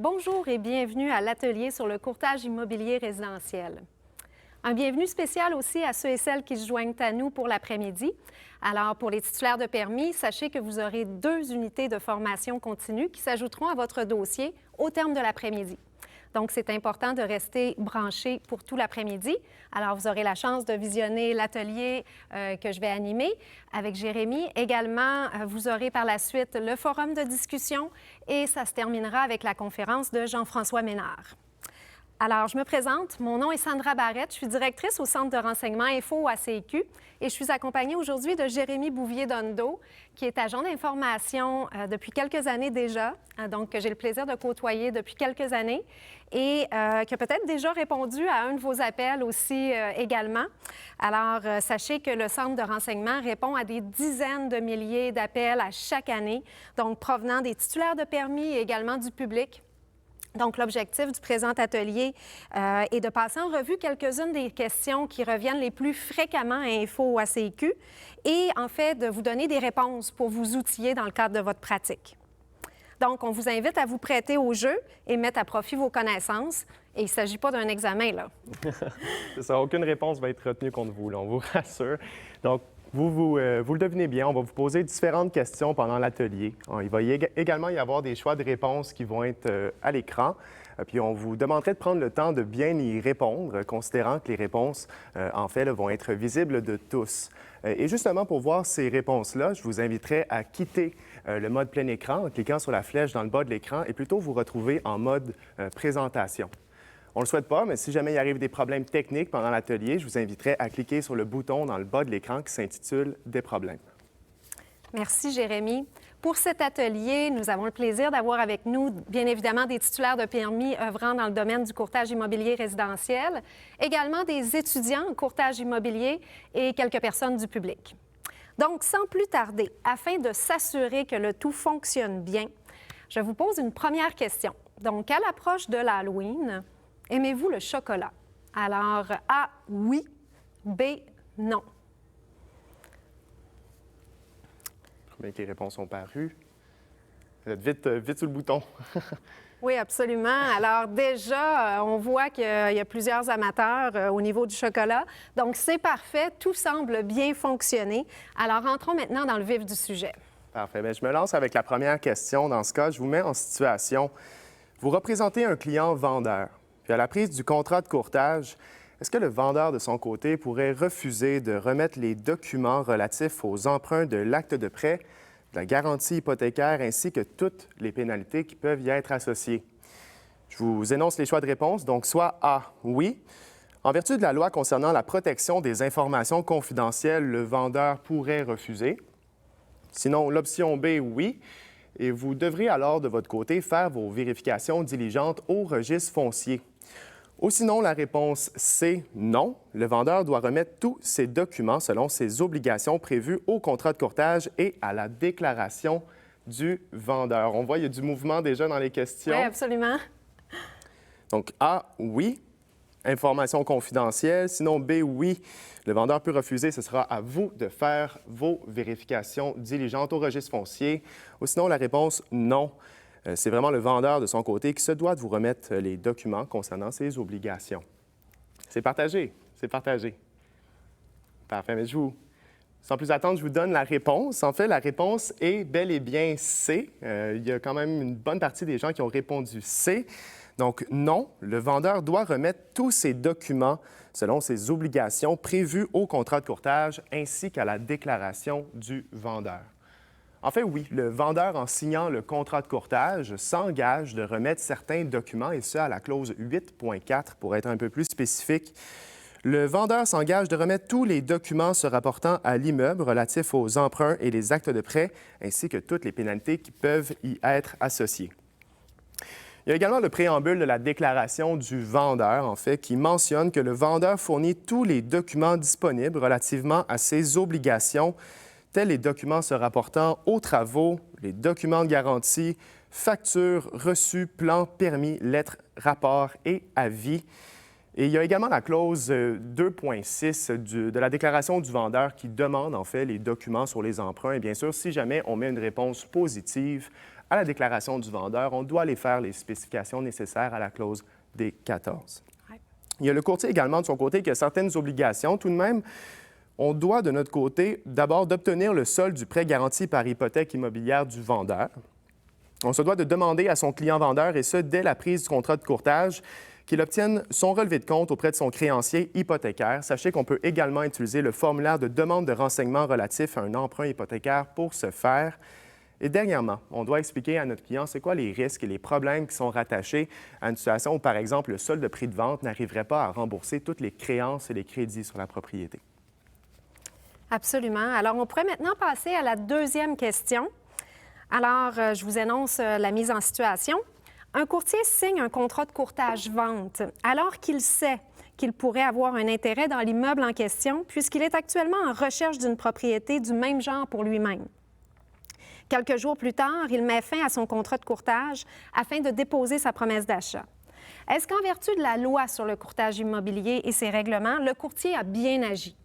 Bonjour et bienvenue à l'atelier sur le courtage immobilier résidentiel. Un bienvenue spécial aussi à ceux et celles qui se joignent à nous pour l'après-midi. Alors, pour les titulaires de permis, sachez que vous aurez 2 unités de formation continue qui s'ajouteront à votre dossier au terme de l'après-midi. Donc, c'est important de rester branché pour tout l'après-midi. Alors, vous aurez la chance de visionner l'atelier que je vais animer avec Jérémy. Également, vous aurez par la suite le forum de discussion et ça se terminera avec la conférence de Jean-François Ménard. Alors, je me présente. Mon nom est Sandra Barrette. Je suis directrice au Centre de renseignement Info à CQ et je suis accompagnée aujourd'hui de Jérémy Bouvier-Dondo, qui est agent d'information depuis quelques années déjà, donc que j'ai le plaisir de côtoyer depuis quelques années et qui a peut-être déjà répondu à un de vos appels aussi également. Alors, sachez que le Centre de renseignement répond à des dizaines de milliers d'appels à chaque année, donc provenant des titulaires de permis et également du public. Donc, l'objectif du présent atelier est de passer en revue quelques-unes des questions qui reviennent les plus fréquemment à Info à CQ et, en fait, de vous donner des réponses pour vous outiller dans le cadre de votre pratique. Donc, on vous invite à vous prêter au jeu et mettre à profit vos connaissances. Et il ne s'agit pas d'un examen, là. C'est ça, aucune réponse va être retenue contre vous, là, on vous rassure. Donc, vous le devinez bien, on va vous poser différentes questions pendant l'atelier. Il va également y avoir des choix de réponses qui vont être à l'écran. Puis on vous demanderait de prendre le temps de bien y répondre, considérant que les réponses, en fait, là, vont être visibles de tous. Et justement, pour voir ces réponses-là, je vous inviterai à quitter le mode plein écran en cliquant sur la flèche dans le bas de l'écran et plutôt vous retrouver en mode présentation. On ne le souhaite pas, mais si jamais il arrive des problèmes techniques pendant l'atelier, je vous inviterai à cliquer sur le bouton dans le bas de l'écran qui s'intitule « Des problèmes ». Merci, Jérémy. Pour cet atelier, nous avons le plaisir d'avoir avec nous, bien évidemment, des titulaires de permis œuvrant dans le domaine du courtage immobilier résidentiel, également des étudiants en courtage immobilier et quelques personnes du public. Donc, sans plus tarder, afin de s'assurer que le tout fonctionne bien, je vous pose une première question. Donc, à l'approche de l'Halloween, aimez-vous le chocolat? Alors, A, oui, B, non. Bien que les réponses sont parues. Vous êtes vite sur le bouton. Oui, absolument. Alors déjà, on voit qu'il y a plusieurs amateurs au niveau du chocolat. Donc, c'est parfait. Tout semble bien fonctionner. Alors, entrons maintenant dans le vif du sujet. Parfait. Bien, je me lance avec la première question. Dans ce cas, je vous mets en situation. Vous représentez un client vendeur. Puis à la prise du contrat de courtage, est-ce que le vendeur, de son côté, pourrait refuser de remettre les documents relatifs aux emprunts de l'acte de prêt, de la garantie hypothécaire, ainsi que toutes les pénalités qui peuvent y être associées? Je vous énonce les choix de réponse. Donc, soit A, oui. En vertu de la loi concernant la protection des informations confidentielles, le vendeur pourrait refuser. Sinon, l'option B, oui. Et vous devrez alors, de votre côté, faire vos vérifications diligentes au registre foncier. Ou sinon, la réponse C, non. Le vendeur doit remettre tous ses documents selon ses obligations prévues au contrat de courtage et à la déclaration du vendeur. On voit, il y a du mouvement déjà dans les questions. Oui, absolument. Donc, A, oui. Information confidentielle. Sinon, B, oui. Le vendeur peut refuser. Ce sera à vous de faire vos vérifications diligentes au registre foncier. Ou sinon, la réponse non. C'est vraiment le vendeur de son côté qui se doit de vous remettre les documents concernant ses obligations. C'est partagé. C'est partagé. Parfait. Mais sans plus attendre, je vous donne la réponse. En fait, la réponse est bel et bien C. Il y a quand même une bonne partie des gens qui ont répondu C. Donc, non, le vendeur doit remettre tous ses documents selon ses obligations prévues au contrat de courtage ainsi qu'à la déclaration du vendeur. En fait, oui, le vendeur, en signant le contrat de courtage, s'engage de remettre certains documents, et ce, à la clause 8.4 pour être un peu plus spécifique. Le vendeur s'engage de remettre tous les documents se rapportant à l'immeuble relatifs aux emprunts et les actes de prêt, ainsi que toutes les pénalités qui peuvent y être associées. Il y a également le préambule de la déclaration du vendeur, en fait, qui mentionne que le vendeur fournit tous les documents disponibles relativement à ses obligations, tels les documents se rapportant aux travaux, les documents de garantie, factures, reçus, plans, permis, lettres, rapports et avis. Et il y a également la clause 2.6 de la déclaration du vendeur qui demande en fait les documents sur les emprunts. Et bien sûr, si jamais on met une réponse positive à la déclaration du vendeur, on doit aller faire les spécifications nécessaires à la clause D14. Ouais. Il y a le courtier également de son côté qui a certaines obligations. Tout de même, on doit de notre côté d'abord d'obtenir le solde du prêt garanti par hypothèque immobilière du vendeur. On se doit de demander à son client vendeur, et ce, dès la prise du contrat de courtage, qu'il obtienne son relevé de compte auprès de son créancier hypothécaire. Sachez qu'on peut également utiliser le formulaire de demande de renseignements relatif à un emprunt hypothécaire pour ce faire. Et dernièrement, on doit expliquer à notre client c'est quoi les risques et les problèmes qui sont rattachés à une situation où, par exemple, le solde de prix de vente n'arriverait pas à rembourser toutes les créances et les crédits sur la propriété. Absolument. Alors, on pourrait maintenant passer à la deuxième question. Alors, je vous annonce la mise en situation. Un courtier signe un contrat de courtage-vente alors qu'il sait qu'il pourrait avoir un intérêt dans l'immeuble en question puisqu'il est actuellement en recherche d'une propriété du même genre pour lui-même. Quelques jours plus tard, il met fin à son contrat de courtage afin de déposer sa promesse d'achat. Est-ce qu'en vertu de la loi sur le courtage immobilier et ses règlements, le courtier a bien agi?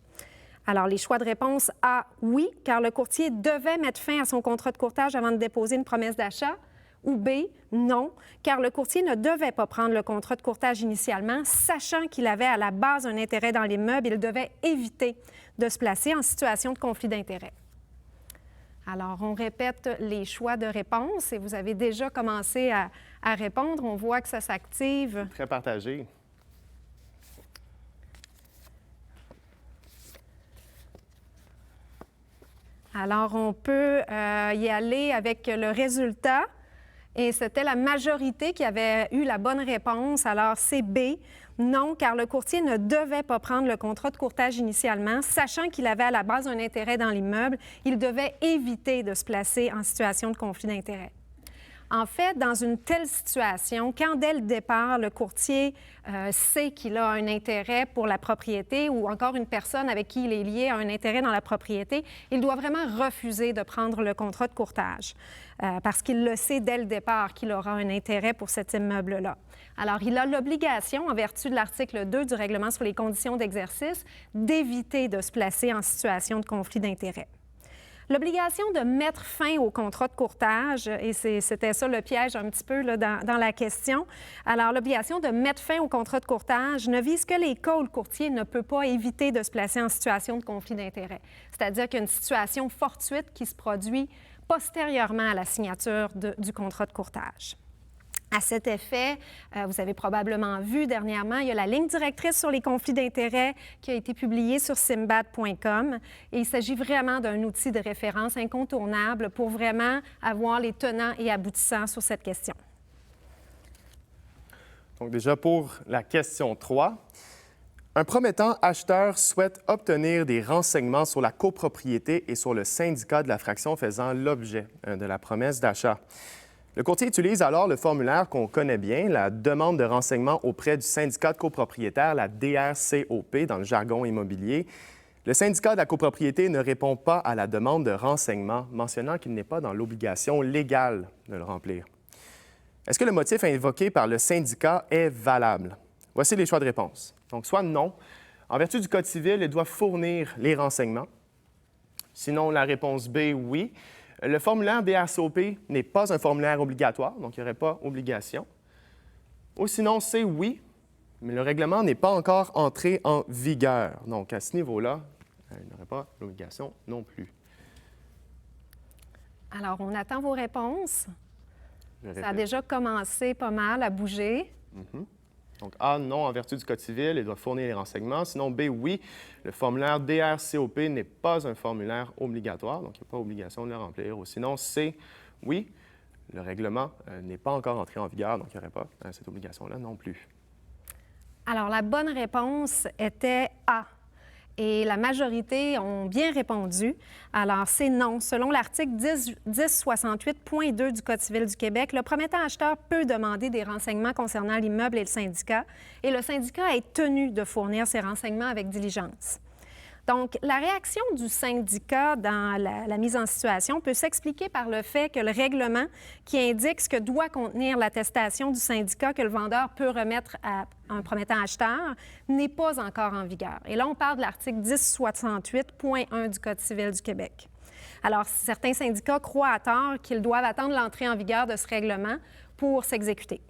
Alors, les choix de réponse A, oui, car le courtier devait mettre fin à son contrat de courtage avant de déposer une promesse d'achat. Ou B, non, car le courtier ne devait pas prendre le contrat de courtage initialement, sachant qu'il avait à la base un intérêt dans l'immeuble, il devait éviter de se placer en situation de conflit d'intérêts. Alors, on répète les choix de réponse et vous avez déjà commencé à répondre. On voit que ça s'active. Très partagé. Alors, on peut y aller avec le résultat. Et c'était la majorité qui avait eu la bonne réponse. Alors, c'est B. Non, car le courtier ne devait pas prendre le contrat de courtage initialement, sachant qu'il avait à la base un intérêt dans l'immeuble. Il devait éviter de se placer en situation de conflit d'intérêts. En fait, dans une telle situation, quand dès le départ, le courtier sait qu'il a un intérêt pour la propriété ou encore une personne avec qui il est lié a un intérêt dans la propriété, il doit vraiment refuser de prendre le contrat de courtage parce qu'il le sait dès le départ qu'il aura un intérêt pour cet immeuble-là. Alors, il a l'obligation, en vertu de l'article 2 du Règlement sur les conditions d'exercice, d'éviter de se placer en situation de conflit d'intérêts. L'obligation de mettre fin au contrat de courtage, et c'était ça le piège un petit peu là, dans la question. Alors, l'obligation de mettre fin au contrat de courtage ne vise que les cas où le courtier ne peut pas éviter de se placer en situation de conflit d'intérêts. C'est-à-dire qu'il y a une situation fortuite qui se produit postérieurement à la signature du contrat de courtage. À cet effet, vous avez probablement vu dernièrement, il y a la ligne directrice sur les conflits d'intérêts qui a été publiée sur simbad.com. Et il s'agit vraiment d'un outil de référence incontournable pour vraiment avoir les tenants et aboutissants sur cette question. Donc déjà pour la question 3, un promettant acheteur souhaite obtenir des renseignements sur la copropriété et sur le syndicat de la fraction faisant l'objet de la promesse d'achat. Le courtier utilise alors le formulaire qu'on connaît bien, la demande de renseignement auprès du syndicat de copropriétaires, la DRCOP dans le jargon immobilier. Le syndicat de la copropriété ne répond pas à la demande de renseignement, mentionnant qu'il n'est pas dans l'obligation légale de le remplir. Est-ce que le motif invoqué par le syndicat est valable? Voici les choix de réponse. Donc, soit non. En vertu du Code civil, il doit fournir les renseignements. Sinon, la réponse B, oui. Le formulaire DRCOP n'est pas un formulaire obligatoire, donc il n'y aurait pas obligation. Ou sinon, c'est oui, mais le règlement n'est pas encore entré en vigueur. Donc, à ce niveau-là, il n'aurait pas l'obligation non plus. Alors, on attend vos réponses. Ça a déjà commencé pas mal à bouger. Donc, A, non, en vertu du Code civil, il doit fournir les renseignements. Sinon, B, oui, le formulaire DRCOP n'est pas un formulaire obligatoire, donc il n'y a pas obligation de le remplir. Ou sinon, C, oui, le règlement n'est pas encore entré en vigueur, donc il n'y aurait pas cette obligation-là non plus. Alors, la bonne réponse était A. Et la majorité ont bien répondu. Alors, c'est non. Selon l'article 1068.2 du Code civil du Québec, le promettant acheteur peut demander des renseignements concernant l'immeuble et le syndicat, et le syndicat est tenu de fournir ces renseignements avec diligence. Donc, la réaction du syndicat dans la mise en situation peut s'expliquer par le fait que le règlement qui indique ce que doit contenir l'attestation du syndicat que le vendeur peut remettre à un promettant acheteur n'est pas encore en vigueur. Et là, on parle de l'article 1068.1 du Code civil du Québec. Alors, certains syndicats croient à tort qu'ils doivent attendre l'entrée en vigueur de ce règlement pour s'exécuter.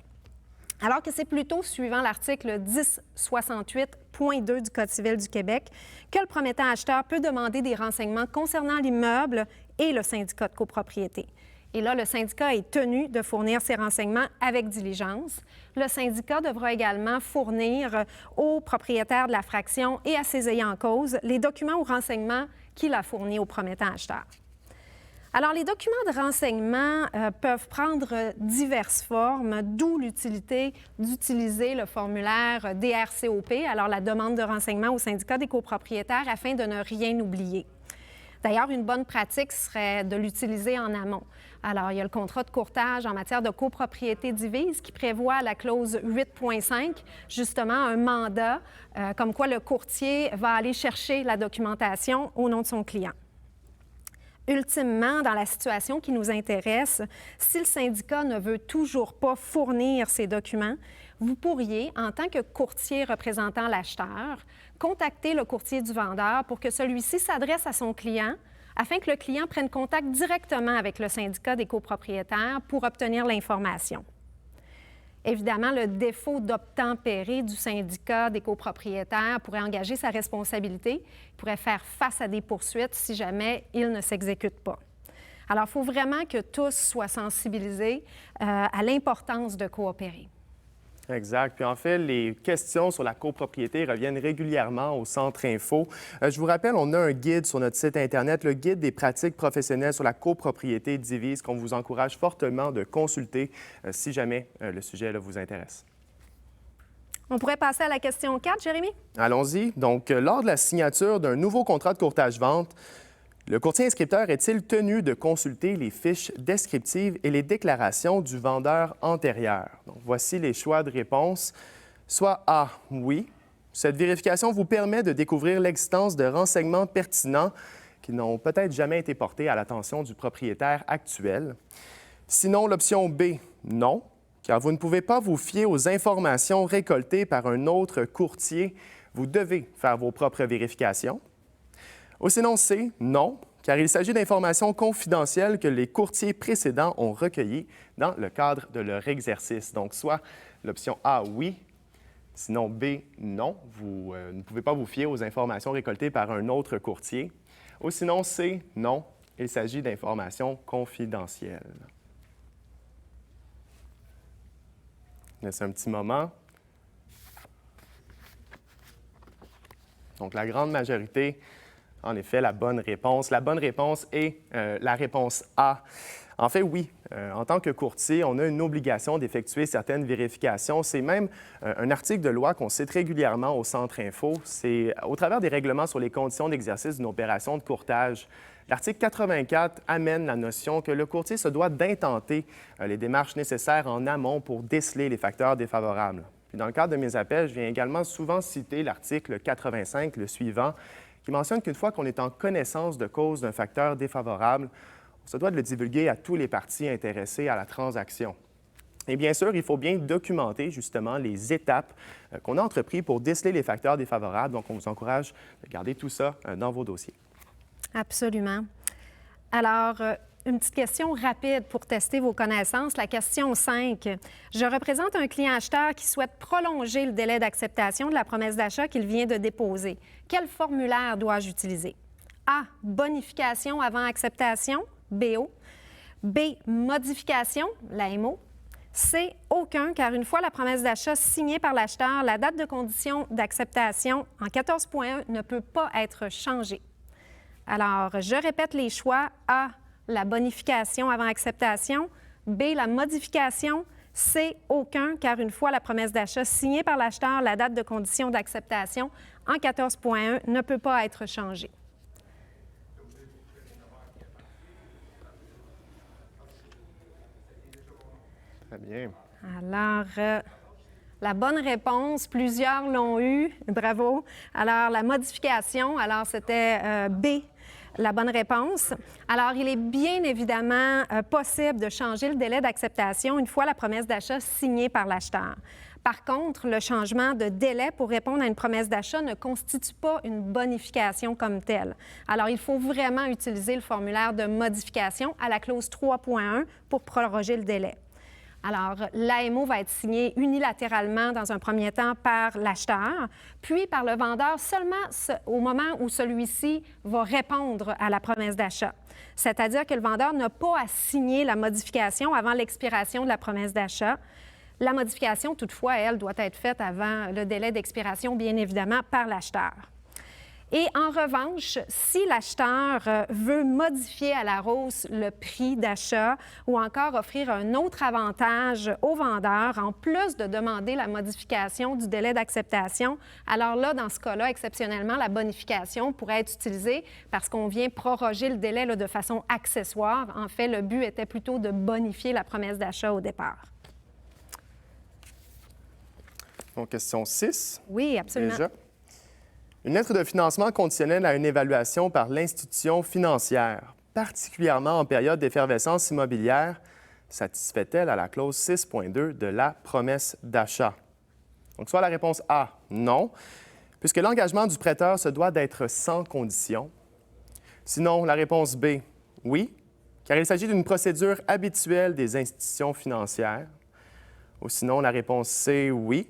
Alors que c'est plutôt suivant l'article 1068.2 du Code civil du Québec que le promettant acheteur peut demander des renseignements concernant l'immeuble et le syndicat de copropriété. Et là, le syndicat est tenu de fournir ces renseignements avec diligence. Le syndicat devra également fournir aux propriétaires de la fraction et à ses ayants cause les documents ou renseignements qu'il a fournis au promettant acheteur. Alors, les documents de renseignement peuvent prendre diverses formes, d'où l'utilité d'utiliser le formulaire DRCOP, alors la demande de renseignement au syndicat des copropriétaires, afin de ne rien oublier. D'ailleurs, une bonne pratique serait de l'utiliser en amont. Alors, il y a le contrat de courtage en matière de copropriété divise qui prévoit la clause 8.5, justement un mandat, comme quoi le courtier va aller chercher la documentation au nom de son client. Ultimement, dans la situation qui nous intéresse, si le syndicat ne veut toujours pas fournir ces documents, vous pourriez, en tant que courtier représentant l'acheteur, contacter le courtier du vendeur pour que celui-ci s'adresse à son client afin que le client prenne contact directement avec le syndicat des copropriétaires pour obtenir l'information. Évidemment, le défaut d'obtempérer du syndicat des copropriétaires pourrait engager sa responsabilité, il pourrait faire face à des poursuites si jamais il ne s'exécute pas. Alors, il faut vraiment que tous soient sensibilisés à l'importance de coopérer. Exact. Puis en fait, les questions sur la copropriété reviennent régulièrement au Centre Info. Je vous rappelle, on a un guide sur notre site Internet, le guide des pratiques professionnelles sur la copropriété divise, qu'on vous encourage fortement de consulter si jamais le sujet là, vous intéresse. On pourrait passer à la question 4, Jérémy? Allons-y. Donc, lors de la signature d'un nouveau contrat de courtage-vente, le courtier inscripteur est-il tenu de consulter les fiches descriptives et les déclarations du vendeur antérieur? Donc, voici les choix de réponse. Soit A, oui. Cette vérification vous permet de découvrir l'existence de renseignements pertinents qui n'ont peut-être jamais été portés à l'attention du propriétaire actuel. Sinon, l'option B, non, car vous ne pouvez pas vous fier aux informations récoltées par un autre courtier. Vous devez faire vos propres vérifications. Ou sinon C, non, car il s'agit d'informations confidentielles que les courtiers précédents ont recueillies dans le cadre de leur exercice. Donc, soit l'option A, oui, sinon B, non, vous ne pouvez pas vous fier aux informations récoltées par un autre courtier. Ou sinon C, non, il s'agit d'informations confidentielles. Laisse un petit moment. Donc, la grande majorité, en effet, la bonne réponse. La bonne réponse est la réponse A. En fait, oui, en tant que courtier, on a une obligation d'effectuer certaines vérifications. C'est même un article de loi qu'on cite régulièrement au Centre Info. C'est au travers des règlements sur les conditions d'exercice d'une opération de courtage. L'article 84 amène la notion que le courtier se doit d'intenter les démarches nécessaires en amont pour déceler les facteurs défavorables. Puis dans le cadre de mes appels, je viens également souvent citer l'article 85, le suivant, qui mentionne qu'une fois qu'on est en connaissance de cause d'un facteur défavorable, on se doit de le divulguer à tous les parties intéressées à la transaction. Et bien sûr, il faut bien documenter justement les étapes qu'on a entreprises pour déceler les facteurs défavorables. Donc, on vous encourage de garder tout ça dans vos dossiers. Absolument. Alors, une petite question rapide pour tester vos connaissances. La question 5. Je représente un client acheteur qui souhaite prolonger le délai d'acceptation de la promesse d'achat qu'il vient de déposer. Quel formulaire dois-je utiliser? A. Bonification avant acceptation, BO. B. Modification, la MO. C. Aucun, car une fois la promesse d'achat signée par l'acheteur, la date de condition d'acceptation en 14.1 ne peut pas être changée. Alors, je répète les choix. A. La bonification avant acceptation. B. La modification. C. Aucun, car une fois la promesse d'achat signée par l'acheteur, la date de condition d'acceptation en 14.1 ne peut pas être changée. Très bien. Alors, la bonne réponse, plusieurs l'ont eu. Bravo. Alors, la modification, alors c'était B. la bonne réponse. Alors, il est bien évidemment possible de changer le délai d'acceptation une fois la promesse d'achat signée par l'acheteur. Par contre, le changement de délai pour répondre à une promesse d'achat ne constitue pas une bonification comme telle. Alors, il faut vraiment utiliser le formulaire de modification à la clause 3.1 pour proroger le délai. Alors, l'AMO va être signé unilatéralement dans un premier temps par l'acheteur, puis par le vendeur seulement au moment où celui-ci va répondre à la promesse d'achat. C'est-à-dire que le vendeur n'a pas à signer la modification avant l'expiration de la promesse d'achat. La modification, toutefois, elle, doit être faite avant le délai d'expiration, bien évidemment, par l'acheteur. Et en revanche, si l'acheteur veut modifier à la hausse le prix d'achat ou encore offrir un autre avantage au vendeur, en plus de demander la modification du délai d'acceptation, alors là, dans ce cas-là, exceptionnellement, la bonification pourrait être utilisée parce qu'on vient proroger le délai là, de façon accessoire. En fait, le but était plutôt de bonifier la promesse d'achat au départ. Donc, question 6. Oui, absolument. Déjà. Une lettre de financement conditionnelle à une évaluation par l'institution financière, particulièrement en période d'effervescence immobilière, satisfait-elle à la clause 6.2 de la promesse d'achat? Donc, soit la réponse A, non, puisque l'engagement du prêteur se doit d'être sans condition. Sinon, la réponse B, oui, car il s'agit d'une procédure habituelle des institutions financières. Ou sinon, la réponse C, oui.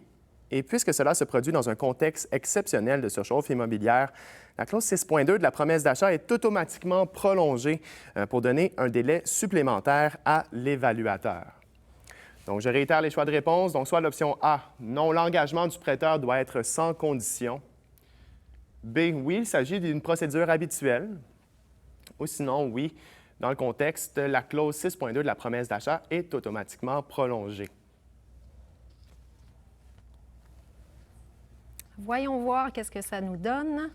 Et puisque cela se produit dans un contexte exceptionnel de surchauffe immobilière, la clause 6.2 de la promesse d'achat est automatiquement prolongée pour donner un délai supplémentaire à l'évaluateur. Donc, je réitère les choix de réponse. Donc, soit l'option A, non, l'engagement du prêteur doit être sans condition. B, oui, il s'agit d'une procédure habituelle. Ou sinon, oui, dans le contexte, la clause 6.2 de la promesse d'achat est automatiquement prolongée. Voyons voir qu'est-ce que ça nous donne.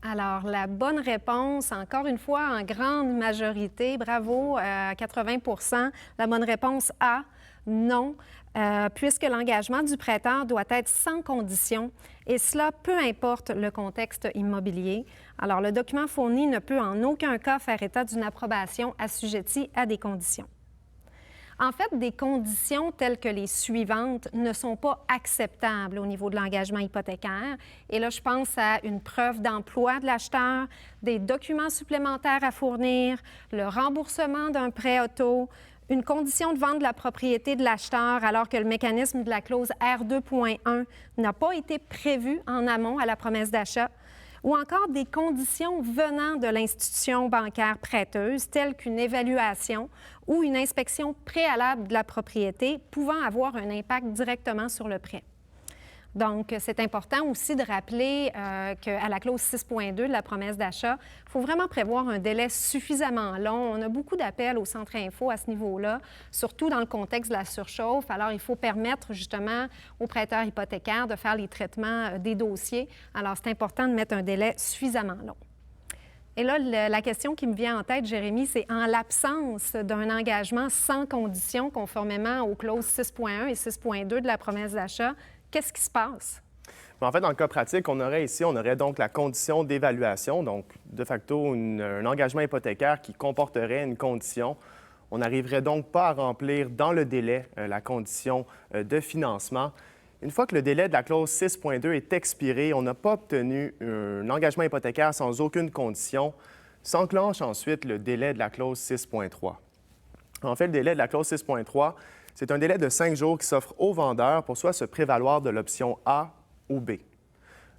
Alors, la bonne réponse, encore une fois, en grande majorité, bravo, à 80 la bonne réponse A, non, puisque l'engagement du prêteur doit être sans condition, et cela peu importe le contexte immobilier. Alors, le document fourni ne peut en aucun cas faire état d'une approbation assujettie à des conditions. En fait, des conditions telles que les suivantes ne sont pas acceptables au niveau de l'engagement hypothécaire. Et là, je pense à une preuve d'emploi de l'acheteur, des documents supplémentaires à fournir, le remboursement d'un prêt auto, une condition de vente de la propriété de l'acheteur alors que le mécanisme de la clause R2.1 n'a pas été prévu en amont à la promesse d'achat, ou encore des conditions venant de l'institution bancaire prêteuse, telles qu'une évaluation ou une inspection préalable de la propriété pouvant avoir un impact directement sur le prêt. Donc, c'est important aussi de rappeler qu'à la clause 6.2 de la promesse d'achat, il faut vraiment prévoir un délai suffisamment long. On a beaucoup d'appels au centre info à ce niveau-là, surtout dans le contexte de la surchauffe. Alors, il faut permettre justement aux prêteurs hypothécaires de faire les traitements des dossiers. Alors, c'est important de mettre un délai suffisamment long. Et là, la question qui me vient en tête, Jérémy, c'est en l'absence d'un engagement sans condition conformément aux clauses 6.1 et 6.2 de la promesse d'achat, qu'est-ce qui se passe? En fait, dans le cas pratique, on aurait donc la condition d'évaluation, donc de facto un engagement hypothécaire qui comporterait une condition. On n'arriverait donc pas à remplir dans le délai la condition de financement. Une fois que le délai de la clause 6.2 est expiré, on n'a pas obtenu un engagement hypothécaire sans aucune condition, s'enclenche ensuite le délai de la clause 6.3. En fait, le délai de la clause 6.3, c'est un délai de 5 jours qui s'offre au vendeur pour soit se prévaloir de l'option A ou B.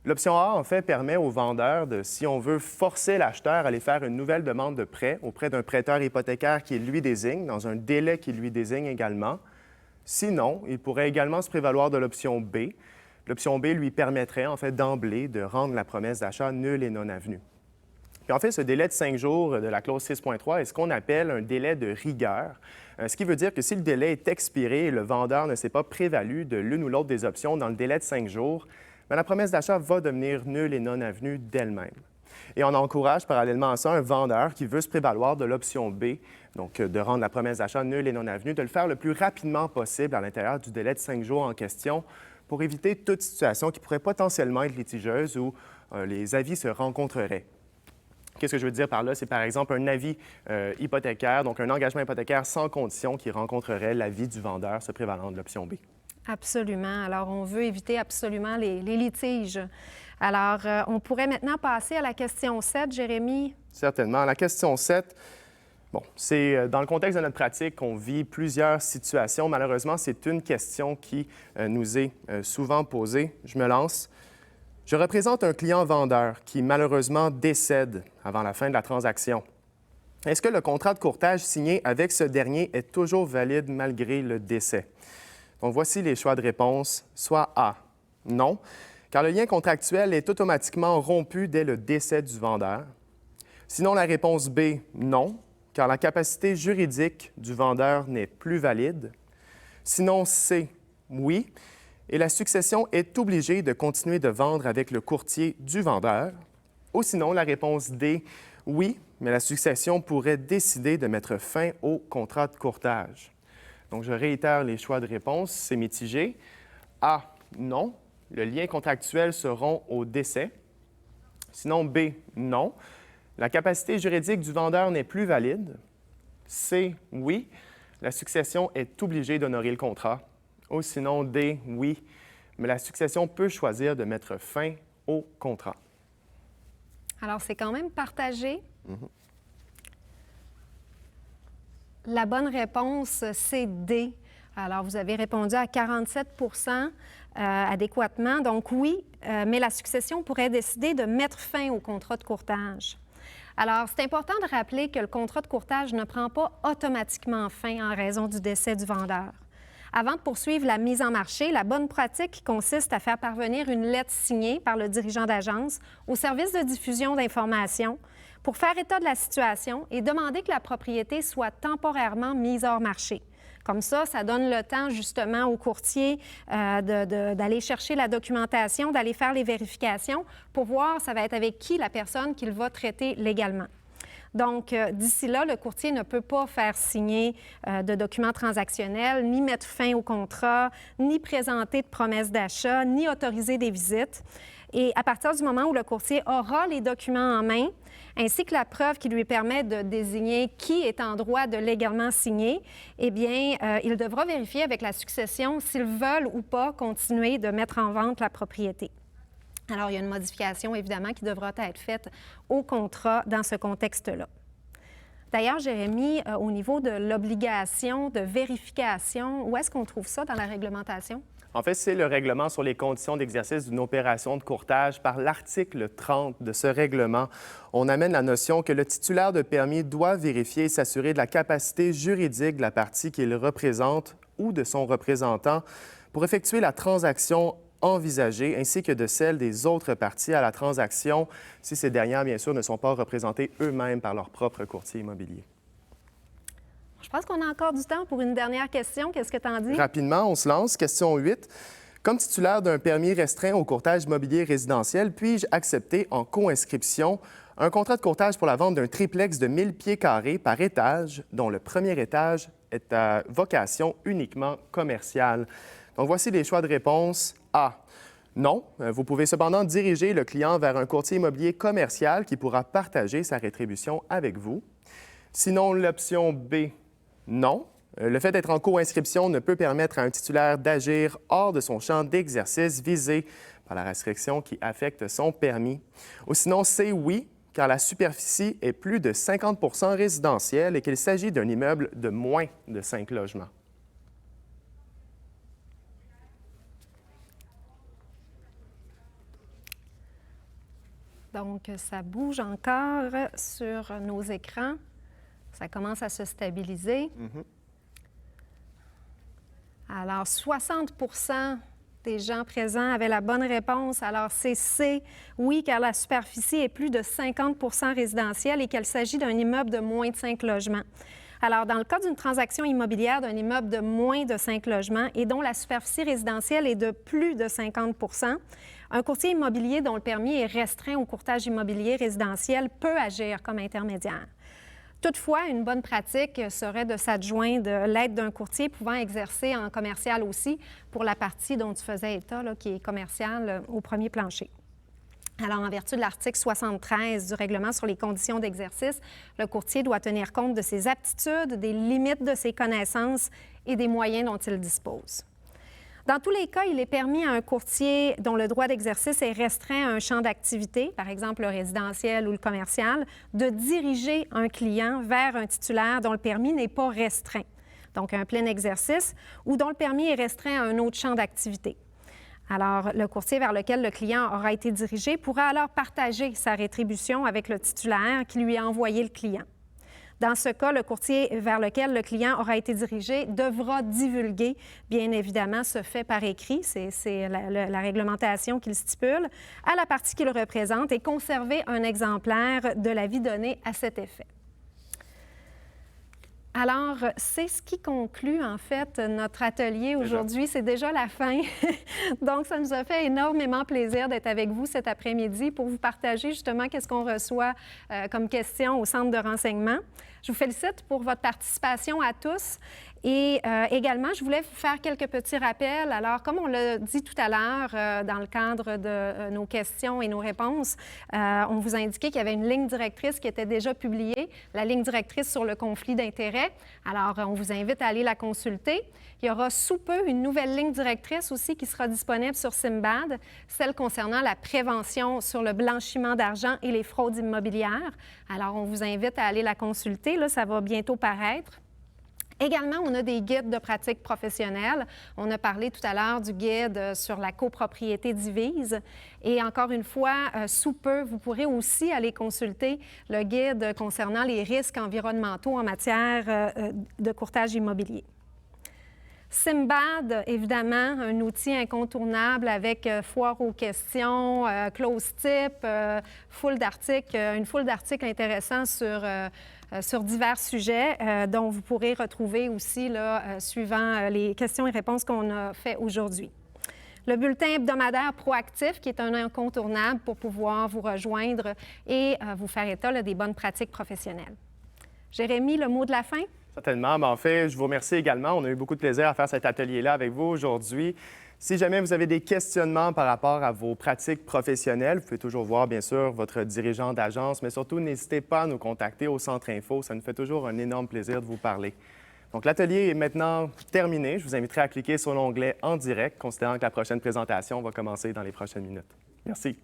L'option A, en fait, permet au vendeur de, si on veut, forcer l'acheteur à aller faire une nouvelle demande de prêt auprès d'un prêteur hypothécaire qui lui désigne, dans un délai qui lui désigne également. Sinon, il pourrait également se prévaloir de l'option B. L'option B lui permettrait, en fait, d'emblée, de rendre la promesse d'achat nulle et non avenue. Puis en fait, ce délai de 5 jours de la clause 6.3 est ce qu'on appelle un délai de rigueur, ce qui veut dire que si le délai est expiré et le vendeur ne s'est pas prévalu de l'une ou l'autre des options dans le délai de 5 jours, bien, la promesse d'achat va devenir nulle et non avenue d'elle-même. Et on encourage parallèlement à ça un vendeur qui veut se prévaloir de l'option B, donc de rendre la promesse d'achat nulle et non avenue, de le faire le plus rapidement possible à l'intérieur du délai de 5 jours en question pour éviter toute situation qui pourrait potentiellement être litigieuse ou les avis se rencontreraient. Qu'est-ce que je veux dire par là? C'est par exemple un avis hypothécaire, donc un engagement hypothécaire sans condition qui rencontrerait l'avis du vendeur se prévalant de l'option B. Absolument. Alors, on veut éviter absolument les litiges. Alors, on pourrait maintenant passer à la question 7, Jérémy. Certainement. La question 7, bon, c'est dans le contexte de notre pratique qu'on vit plusieurs situations. Malheureusement, c'est une question qui nous est souvent posée. Je me lance. Je représente un client vendeur qui malheureusement décède avant la fin de la transaction. Est-ce que le contrat de courtage signé avec ce dernier est toujours valide malgré le décès? Donc, voici les choix de réponse. Soit A, non, car le lien contractuel est automatiquement rompu dès le décès du vendeur. Sinon, la réponse B, non, car la capacité juridique du vendeur n'est plus valide. Sinon, C, oui, et la succession est obligée de continuer de vendre avec le courtier du vendeur. Ou sinon, la réponse D, oui, mais la succession pourrait décider de mettre fin au contrat de courtage. Donc, je réitère les choix de réponse, c'est mitigé. A, non, le lien contractuel se rompt au décès. Sinon, B, non, la capacité juridique du vendeur n'est plus valide. C, oui, la succession est obligée d'honorer le contrat. Ou sinon, D, oui, mais la succession peut choisir de mettre fin au contrat. Alors, c'est quand même partagé. La bonne réponse, c'est D. Alors, vous avez répondu à 47 adéquatement. Donc, oui, mais la succession pourrait décider de mettre fin au contrat de courtage. Alors, c'est important de rappeler que le contrat de courtage ne prend pas automatiquement fin en raison du décès du vendeur. Avant de poursuivre la mise en marché, la bonne pratique consiste à faire parvenir une lettre signée par le dirigeant d'agence au service de diffusion d'informations pour faire état de la situation et demander que la propriété soit temporairement mise hors marché. Comme ça donne le temps justement au courtier d'aller chercher la documentation, d'aller faire les vérifications pour voir ça va être avec qui la personne qu'il va traiter légalement. Donc, d'ici là, le courtier ne peut pas faire signer de documents transactionnels, ni mettre fin au contrat, ni présenter de promesses d'achat, ni autoriser des visites. Et à partir du moment où le courtier aura les documents en main, ainsi que la preuve qui lui permet de désigner qui est en droit de légalement signer, eh bien, il devra vérifier avec la succession s'ils veulent ou pas continuer de mettre en vente la propriété. Alors, il y a une modification, évidemment, qui devra être faite au contrat dans ce contexte-là. D'ailleurs, Jérémy, au niveau de l'obligation de vérification, où est-ce qu'on trouve ça dans la réglementation? En fait, c'est le règlement sur les conditions d'exercice d'une opération de courtage. Par l'article 30 de ce règlement, on amène la notion que le titulaire de permis doit vérifier et s'assurer de la capacité juridique de la partie qu'il représente ou de son représentant pour effectuer la transaction envisagée, ainsi que de celle des autres parties à la transaction, si ces dernières, bien sûr, ne sont pas représentées eux-mêmes par leur propre courtier immobilier. Je pense qu'on a encore du temps pour une dernière question. Qu'est-ce que tu en dis? Rapidement, on se lance. Question 8. Comme titulaire d'un permis restreint au courtage immobilier résidentiel, puis-je accepter en co-inscription un contrat de courtage pour la vente d'un triplex de 1000 pieds carrés par étage, dont le premier étage est à vocation uniquement commerciale? Donc, voici les choix de réponse. A. Non. Vous pouvez cependant diriger le client vers un courtier immobilier commercial qui pourra partager sa rétribution avec vous. Sinon, l'option B. Non. Le fait d'être en co-inscription ne peut permettre à un titulaire d'agir hors de son champ d'exercice visé par la restriction qui affecte son permis. Ou sinon, c'est oui, car la superficie est plus de 50 résidentielle et qu'il s'agit d'un immeuble de moins de 5 logements. Donc, ça bouge encore sur nos écrans. Ça commence à se stabiliser. Alors, 60 des gens présents avaient la bonne réponse. Alors, c'est C, oui, car la superficie est plus de 50 résidentielle et qu'il s'agit d'un immeuble de moins de 5 logements. Alors, dans le cas d'une transaction immobilière d'un immeuble de moins de 5 logements et dont la superficie résidentielle est de plus de 50 un courtier immobilier dont le permis est restreint au courtage immobilier résidentiel peut agir comme intermédiaire. Toutefois, une bonne pratique serait de s'adjoindre l'aide d'un courtier pouvant exercer en commercial aussi pour la partie dont tu faisais état, là, qui est commerciale au premier plancher. Alors, en vertu de l'article 73 du règlement sur les conditions d'exercice, le courtier doit tenir compte de ses aptitudes, des limites de ses connaissances et des moyens dont il dispose. Dans tous les cas, il est permis à un courtier dont le droit d'exercice est restreint à un champ d'activité, par exemple le résidentiel ou le commercial, de diriger un client vers un titulaire dont le permis n'est pas restreint, donc un plein exercice, ou dont le permis est restreint à un autre champ d'activité. Alors, le courtier vers lequel le client aura été dirigé pourra alors partager sa rétribution avec le titulaire qui lui a envoyé le client. Dans ce cas, le courtier vers lequel le client aura été dirigé devra divulguer, bien évidemment, ce fait par écrit, c'est la réglementation qu'il stipule, à la partie qu'il représente et conserver un exemplaire de l'avis donné à cet effet. Alors, c'est ce qui conclut, en fait, notre atelier aujourd'hui. C'est déjà la fin. Donc, ça nous a fait énormément plaisir d'être avec vous cet après-midi pour vous partager justement qu'est-ce qu'on reçoit comme question au centre de renseignement. Je vous félicite pour votre participation à tous. Et également, je voulais vous faire quelques petits rappels. Alors, comme on l'a dit tout à l'heure dans le cadre de nos questions et nos réponses, on vous a indiqué qu'il y avait une ligne directrice qui était déjà publiée, la ligne directrice sur le conflit d'intérêts. Alors, on vous invite à aller la consulter. Il y aura sous peu une nouvelle ligne directrice aussi qui sera disponible sur Simbad, celle concernant la prévention sur le blanchiment d'argent et les fraudes immobilières. Alors, on vous invite à aller la consulter. Là, ça va bientôt paraître. Également, on a des guides de pratique professionnelle. On a parlé tout à l'heure du guide sur la copropriété divise. Et encore une fois, sous peu, vous pourrez aussi aller consulter le guide concernant les risques environnementaux en matière de courtage immobilier. Simbad, évidemment, un outil incontournable avec foire aux questions, close tip, une foule d'articles intéressants sur divers sujets dont vous pourrez retrouver aussi, là, suivant les questions et réponses qu'on a fait aujourd'hui. Le bulletin hebdomadaire proactif, qui est un incontournable pour pouvoir vous rejoindre et vous faire état là, des bonnes pratiques professionnelles. Jérémy, le mot de la fin? Certainement. Mais en fait, je vous remercie également. On a eu beaucoup de plaisir à faire cet atelier-là avec vous aujourd'hui. Si jamais vous avez des questionnements par rapport à vos pratiques professionnelles, vous pouvez toujours voir, bien sûr, votre dirigeant d'agence, mais surtout, n'hésitez pas à nous contacter au Centre Info. Ça nous fait toujours un énorme plaisir de vous parler. Donc, l'atelier est maintenant terminé. Je vous inviterai à cliquer sur l'onglet « En direct », considérant que la prochaine présentation va commencer dans les prochaines minutes. Merci.